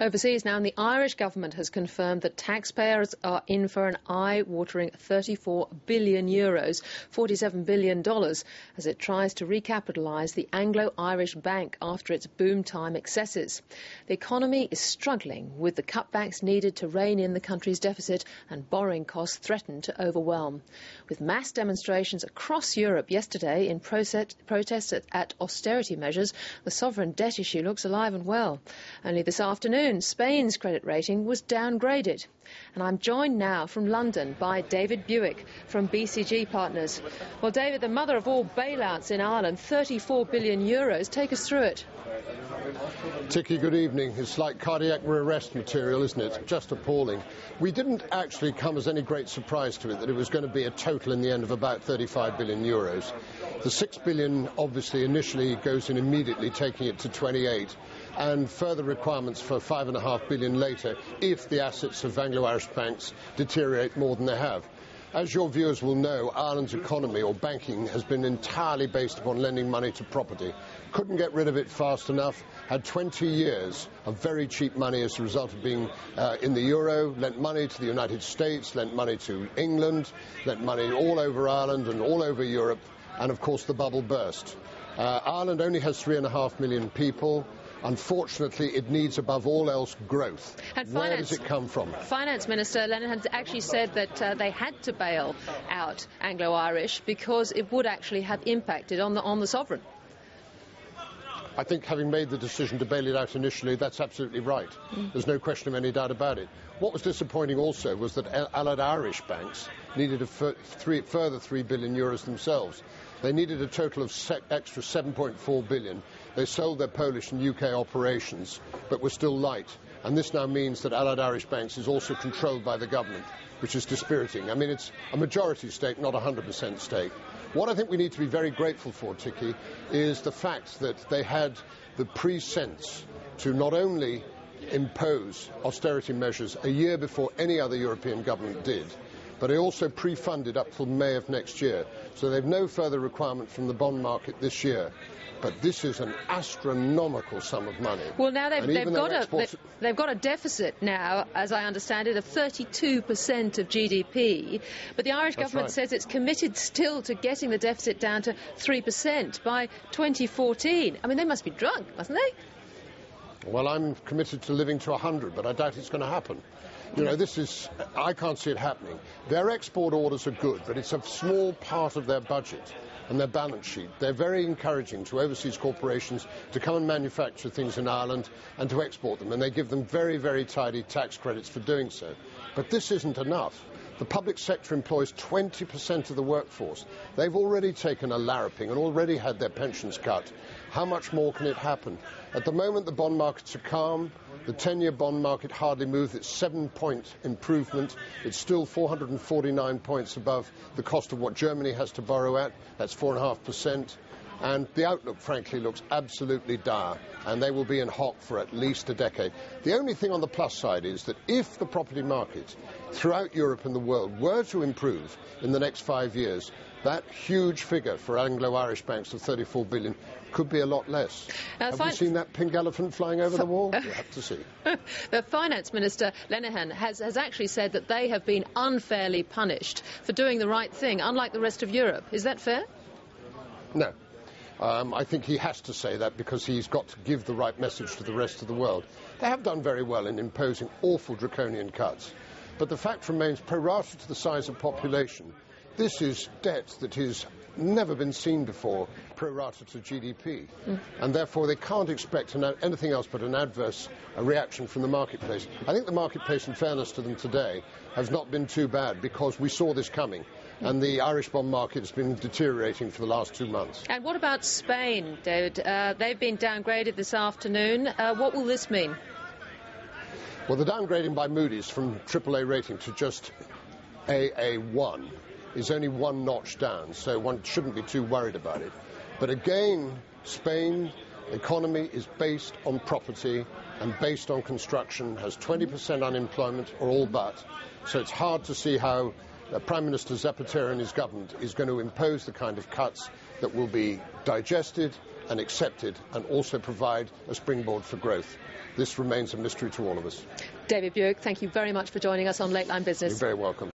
Overseas now, and the Irish government has confirmed that taxpayers are in for an eye-watering €34 billion, $47 billion, as it tries to recapitalise the Anglo-Irish Bank after its boom time excesses. The economy is struggling, with the cutbacks needed to rein in the country's deficit and borrowing costs threatened to overwhelm. With mass demonstrations across Europe yesterday in protests at austerity measures, the sovereign debt issue looks alive and well. Only this afternoon, Spain's credit rating was downgraded. And I'm joined now from London by David Buik from BGC Partners. Well, David, the mother of all bailouts in Ireland, €34 billion. Take us through it. Ticky, good evening. It's like cardiac arrest material, isn't it? Just appalling. We didn't actually come as any great surprise to it that it was going to be a total in the end of about €35 billion. The €6 billion obviously initially goes in immediately, taking it to 28, and further requirements for $5.5 billion later if the assets of Anglo-Irish banks deteriorate more than they have. As your viewers will know, Ireland's economy, or banking, has been entirely based upon lending money to property. Couldn't get rid of it fast enough, had 20 years of very cheap money as a result of being in the euro, lent money to the United States, lent money to England, lent money all over Ireland and all over Europe, and of course the bubble burst. Ireland only has 3.5 million people. Unfortunately, it needs, above all else, growth. Where does it come from? Finance Minister Lenihan had actually said that they had to bail out Anglo-Irish because it would actually have impacted on the sovereign. I think, having made the decision to bail it out initially, that's absolutely right. There's no question of any doubt about it. What was disappointing also was that allied Irish banks needed a further €3 billion themselves. They needed a total of extra $7.4 billion. They sold their Polish and UK operations, but were still light. And this now means that allied Irish banks is also controlled by the government, which is dispiriting. I mean, it's a majority stake, not a 100% stake. What I think we need to be very grateful for, Ticky, is the fact that they had the pre-sense to not only impose austerity measures a year before any other European government did, but they also pre-funded up till May of next year. So they've no further requirement from the bond market this year. But this is an astronomical sum of money. Well, now they've got a deficit now, as I understand it, of 32% of GDP. But the Irish government says it's committed still to getting the deficit down to 3% by 2014. I mean, they must be drunk, mustn't they? Well, I'm committed to living to 100, but I doubt it's going to happen. You know, I can't see it happening. Their export orders are good, but it's a small part of their budget and their balance sheet. They're very encouraging to overseas corporations to come and manufacture things in Ireland and to export them, and they give them very, very tidy tax credits for doing so. But this isn't enough. The public sector employs 20% of the workforce. They've already taken a larruping and already had their pensions cut. How much more can it happen? At the moment, the bond markets are calm. The 10-year bond market hardly moved. It's 7-point improvement. It's still 449 points above the cost of what Germany has to borrow at. That's 4.5%. And the outlook, frankly, looks absolutely dire, and they will be in hock for at least a decade. The only thing on the plus side is that if the property market throughout Europe and the world were to improve in the next 5 years, that huge figure for Anglo-Irish banks of $34 billion could be a lot less. Have you seen that pink elephant flying over the wall? You have to see. The Finance Minister, Lenihan, has actually said that they have been unfairly punished for doing the right thing, unlike the rest of Europe. Is that fair? No. I think he has to say that because he's got to give the right message to the rest of the world. They have done very well in imposing awful draconian cuts. But the fact remains, pro rata to the size of population, this is debt that has never been seen before, pro rata to GDP. And therefore they can't expect anything else but an adverse reaction from the marketplace. I think the marketplace, in fairness to them today, has not been too bad because we saw this coming. And the Irish bond market has been deteriorating for the last 2 months. And what about Spain, David? They've been downgraded this afternoon. What will this mean? Well, the downgrading by Moody's from AAA rating to just AA1 is only one notch down, so one shouldn't be too worried about it. But again, Spain economy is based on property and based on construction, has 20% unemployment, or all but. So it's hard to see how Prime Minister Zapatero and his government is going to impose the kind of cuts that will be digested and accepted and also provide a springboard for growth. This remains a mystery to all of us. David Buik, thank you very much for joining us on Lateline Business. You're very welcome.